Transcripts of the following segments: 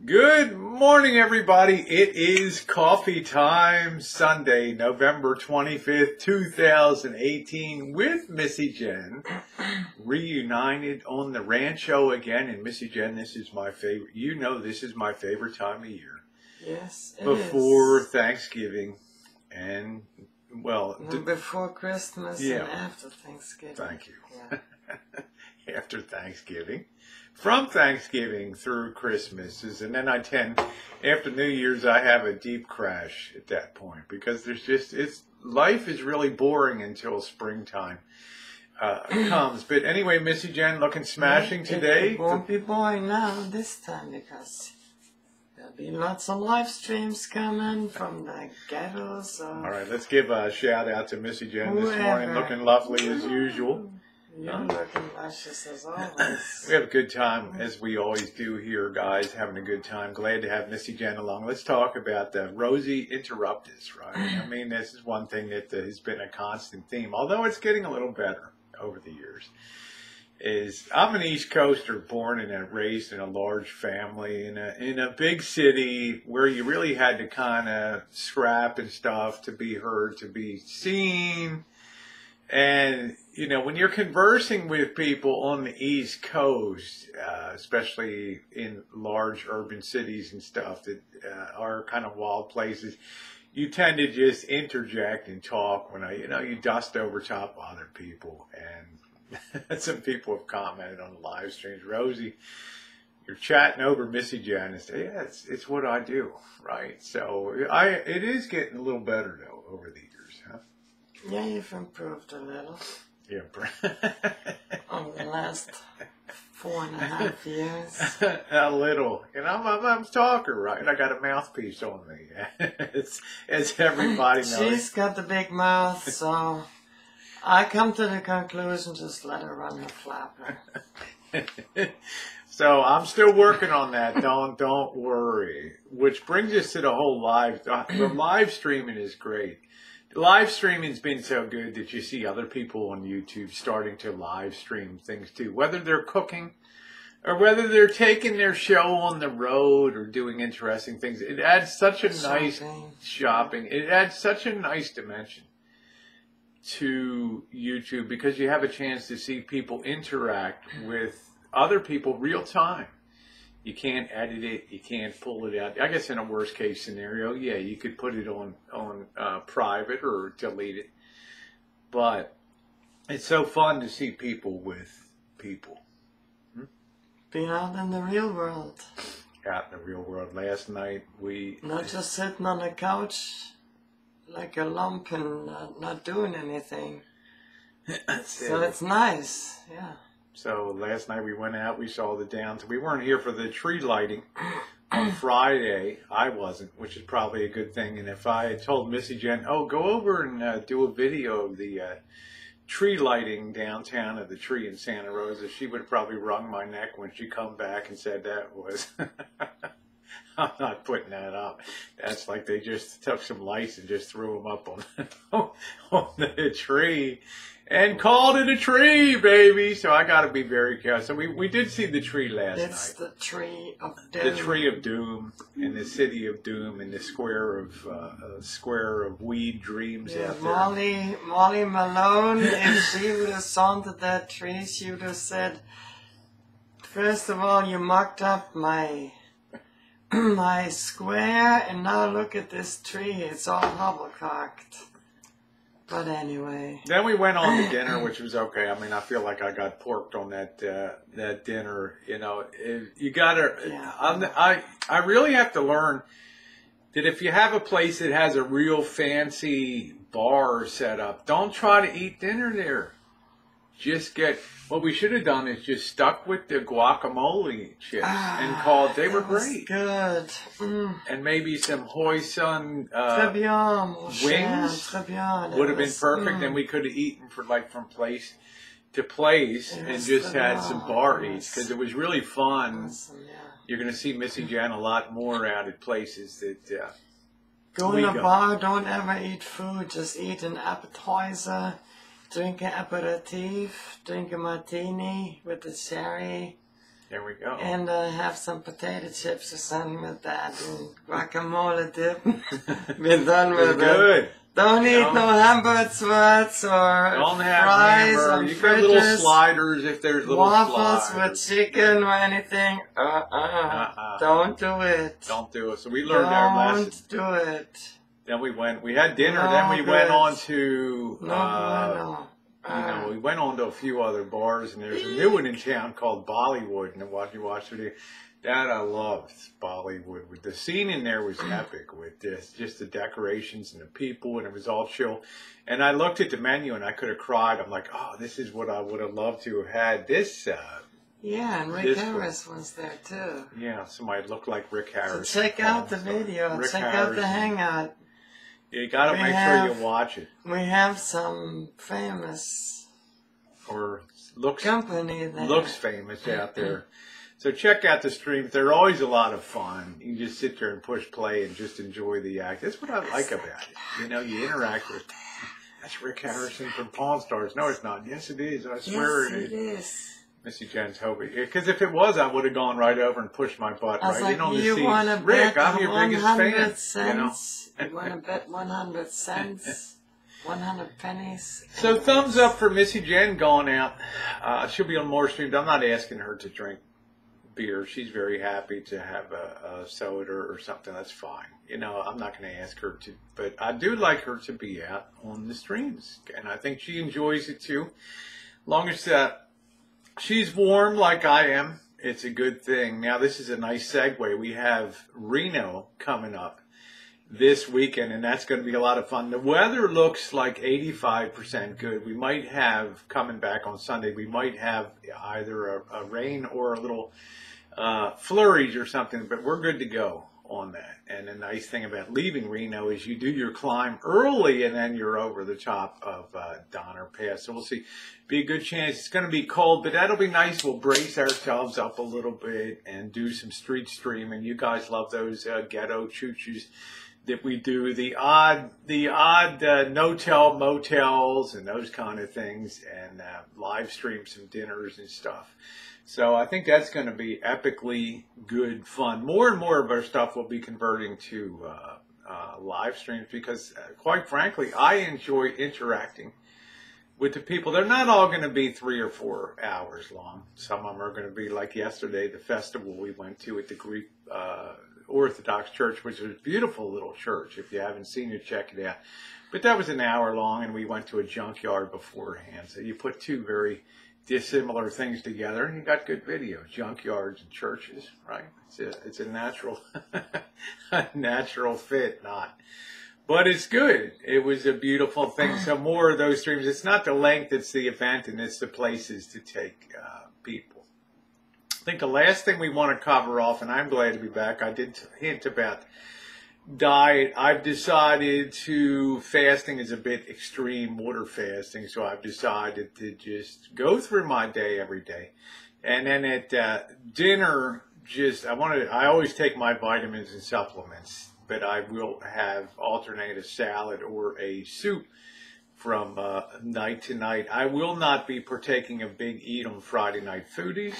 Good morning, everybody. It is coffee time, Sunday, November 25th, 2018, with Missy Jen, reunited on the Rancho again. And Missy Jen, this is my favorite. You know this is my favorite time of year. Yes, it Before is. Thanksgiving and, well... Before Christmas and after Thanksgiving. Thank you. Yeah. After Thanksgiving. From Thanksgiving through Christmas, and then after New Year's, I have a deep crash at that point because life is really boring until springtime comes. But anyway, Missy Jen looking smashing today. It won't be boring now this time because there'll be lots of live streams coming from the ghettos. All right, let's give a shout out to Missy Jen this morning, looking lovely as usual. You're looking luscious as always. We have a good time, as we always do here, guys, having a good time. Glad to have Missy Jen along. Let's talk about the Rosie Interruptus, right? I mean, this is one thing that has been a constant theme, although it's getting a little better over the years. I'm an East Coaster, born and raised in a large family in a big city where you really had to kind of scrap and stuff to be heard, to be seen. And, you know, when you're conversing with people on the East Coast, especially in large urban cities and stuff that are kind of wild places, you tend to just interject and talk when you dust over top of other people. And some people have commented on the live streams, Rosie, you're chatting over Missy Jen and say, yeah, it's what I do, right? So it is getting a little better, though, over the years, huh? Yeah, you've improved a little. Yeah. Over the last 4.5 years. A little. You know, I'm a talker, right? I got a mouthpiece on me. As everybody knows. She's got the big mouth, so I come to the conclusion, just let her run her flapper. So I'm still working on that. Don't worry. Which brings us to the whole the live streaming is great. Live streaming's been so good that you see other people on YouTube starting to live stream things too, whether they're cooking or whether they're taking their show on the road or doing interesting things. It adds such a nice shopping. It adds such a nice dimension to YouTube because you have a chance to see people interact with other people real time. You can't edit it. You can't pull it out. I guess in a worst case scenario, yeah, you could put it on private or delete it. But it's so fun to see people with people. Be out in the real world. Out in the real world. Last night not just sitting on the couch like a lump and not doing anything. So it's nice, yeah. So last night we went out, we saw the downs. We weren't here for the tree lighting on Friday. I wasn't, which is probably a good thing. And if I had told Missy Jen, oh, go over and do a video of the tree lighting downtown of the tree in Santa Rosa, she would have probably wrung my neck when she come back and said that was... I'm not putting that up. That's like they just took some lights and just threw them up on the tree and called it a tree, baby. So I got to be very careful. So we did see the tree last night. It's the tree of doom. The tree of doom in the city of doom in the square of weed dreams out there. Molly Malone, if she would have sauntered that tree, she would have said, first of all, you mucked up my square, and now look at this tree. It's all hobble-cocked. But anyway. Then we went on to dinner, which was okay. I mean, I feel like I got porked on that dinner. You know, you gotta. Yeah. I really have to learn that if you have a place that has a real fancy bar set up, don't try to eat dinner there. Just what we should have done is just stuck with the guacamole chips and called. They were great. Good. And maybe some hoisin wings would have been perfect, and we could have eaten from place to place and just had some bar eats because it was really fun. Awesome, yeah. You're going to see Missy Jen a lot more out at places that go in a bar. Don't ever eat food. Just eat an appetizer. Drink an aperitif, drink a martini with a sherry, There we go. And have some potato chips or something with that, and guacamole dip. We're done with good. it. Don't eat no hamburger sweats or Don't have fries hamburger. or You got little fritters, sliders if there's little waffles sliders. with chicken or anything. Don't do it. Don't do it. So we learned our lesson. Don't do it. Then we had dinner. No then we went good. on to, No. we went on to a few other bars, and there's a new one in town called Bollywood. And what you watched today, that I loved Bollywood. With the scene in there was epic with this, just the decorations and the people, and it was all chill. And I looked at the menu and I could have cried. I'm like, oh, this is what I would have loved to have had. This. Yeah, and Rick Harris was there too. Yeah, somebody looked like Rick Harris. So check out the video. Check out the hangout. You got to make sure you watch it. We have some famous or looks company there. Looks famous out there. So check out the streams. They're always a lot of fun. You just sit there and push play and just enjoy the act. That's what I like about it. You know, you interact with. That's Rick Harrison from Pawn Stars. No, it's not. Yes, it is. I swear it is. Missy Jen's hoping. Because if it was, I would have gone right over and pushed my butt right like, in on the you seat. want to Rick, bet I'm your biggest fan. Cents? You want to bet 100 cents? 100 pennies? So thumbs up for Missy Jen going out. She'll be on more streams. I'm not asking her to drink beer. She's very happy to have a soda or something. That's fine. You know, I'm not going to ask her to, but I do like her to be out on the streams, and I think she enjoys it too. Long as she's warm like I am, it's a good thing. Now this is a nice segue. We have Reno coming up this weekend, and that's going to be a lot of fun. The weather looks like 85% good. We might have, coming back on Sunday, we might have either a rain or a little flurries or something, but we're good to go on that. And the nice thing about leaving Reno is you do your climb early and then you're over the top of Donner Pass. So we'll see. Be a good chance. It's going to be cold, but that'll be nice. We'll brace ourselves up a little bit and do some street streaming. You guys love those ghetto choo-choos that we do, the odd no-tell motels and those kind of things, and live stream some dinners and stuff. So I think that's going to be epically good fun. More and more of our stuff will be converting to live streams because, quite frankly, I enjoy interacting with the people. They're not all going to be 3 or 4 hours long. Some of them are going to be like yesterday, the festival we went to at the Greek Orthodox Church, which is a beautiful little church. If you haven't seen it, check it out. But that was an hour long, and we went to a junkyard beforehand. So you put two very dissimilar things together, and you got good video. Junkyards and churches, right? It's a natural a natural fit, not. But it's good. It was a beautiful thing. So more of those streams. It's not the length, it's the event, and it's the places to take people. I think the last thing we want to cover off, and I'm glad to be back, I did hint about diet. I've decided fasting is a bit extreme, water fasting, so I've decided to just go through my day every day. And then at dinner, I always take my vitamins and supplements, but I will alternate a salad or a soup from night to night. I will not be partaking of Big Eat on Friday Night Foodies.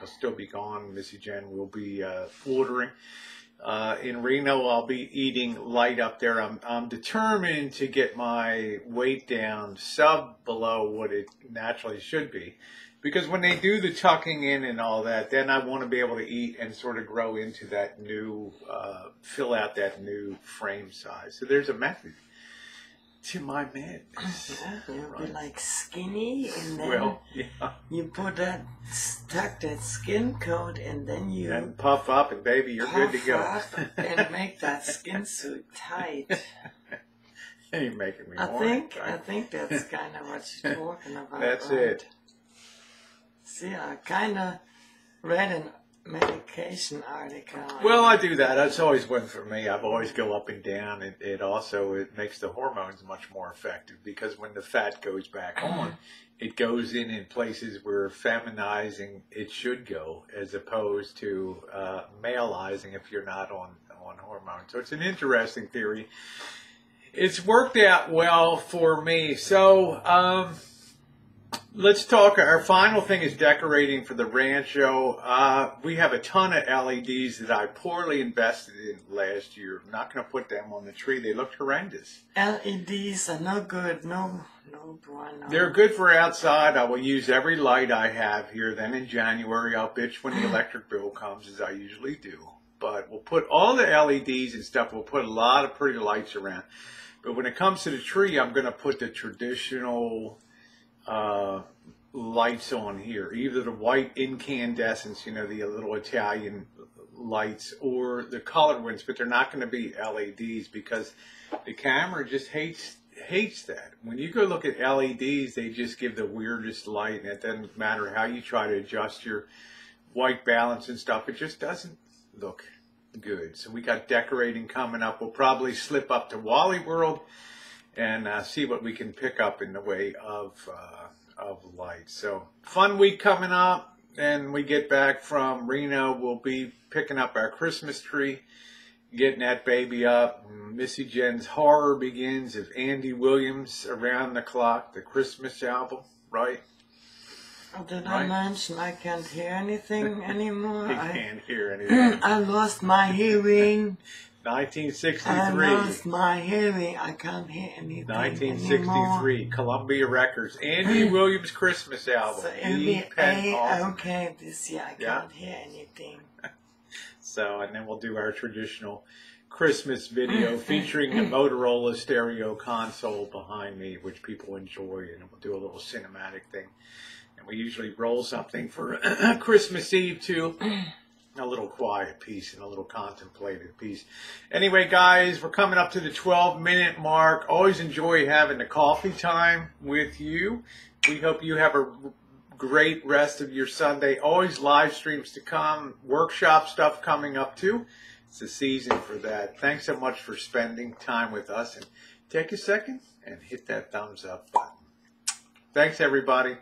I'll still be gone. Missy Jen will be ordering. In Reno, I'll be eating light up there. I'm determined to get my weight down below what it naturally should be. Because when they do the tucking in and all that, then I want to be able to eat and sort of grow into that new, fill out that new frame size. So there's a method to my madness. Yeah, you'll be like skinny, and then you tuck that skin coat, and then you and puff up, and baby, you're good to go. Up and make that skin suit tight. You're making me I think that's kind of what you're talking about. That's right? it. See, I kind of read an medication article. Well, I do that. That's always one for me. I've always go up and down. It also makes the hormones much more effective because when the fat goes back on, it goes in places where feminizing it should go, as opposed to maleizing if you're not on hormones. So it's an interesting theory. It's worked out well for me. So let's talk. Our final thing is decorating for the rancho. We have a ton of LEDs that I poorly invested in last year. I'm not going to put them on the tree. They looked horrendous. LEDs are no good. No, bueno. They're good for outside. I will use every light I have here. Then in January, I'll bitch when the electric bill comes, as I usually do. But we'll put all the LEDs and stuff. We'll put a lot of pretty lights around. But when it comes to the tree, I'm going to put the traditional lights on here. Either the white incandescents, you know, the little Italian lights, or the colored ones. But they're not going to be LEDs because the camera just hates that. When you go look at LEDs, they just give the weirdest light, and it doesn't matter how you try to adjust your white balance and stuff. It just doesn't look good. So we got decorating coming up. We'll probably slip up to Wally World and see what we can pick up in the way of lights. So fun week coming up. And we get back from Reno, we'll be picking up our Christmas tree, getting that baby up. Missy Jen's Horror begins of Andy Williams, Around the Clock, the Christmas album, right? Did I mention I can't hear anything anymore? He can't hear anything. I lost my hearing. 1963. I lost my hearing. I can't hear anything 1963, anymore. Columbia Records. Andy Williams Christmas album. So it'll be okay this year. I can't hear anything. So, and then we'll do our traditional Christmas video featuring the Motorola stereo console behind me, which people enjoy, and we'll do a little cinematic thing. And we usually roll something for Christmas Eve too. A little quiet piece and a little contemplative piece. Anyway, guys, we're coming up to the 12-minute mark. Always enjoy having the coffee time with you. We hope you have a great rest of your Sunday. Always live streams to come. Workshop stuff coming up too. It's the season for that. Thanks so much for spending time with us. And take a second and hit that thumbs up button. Thanks, everybody.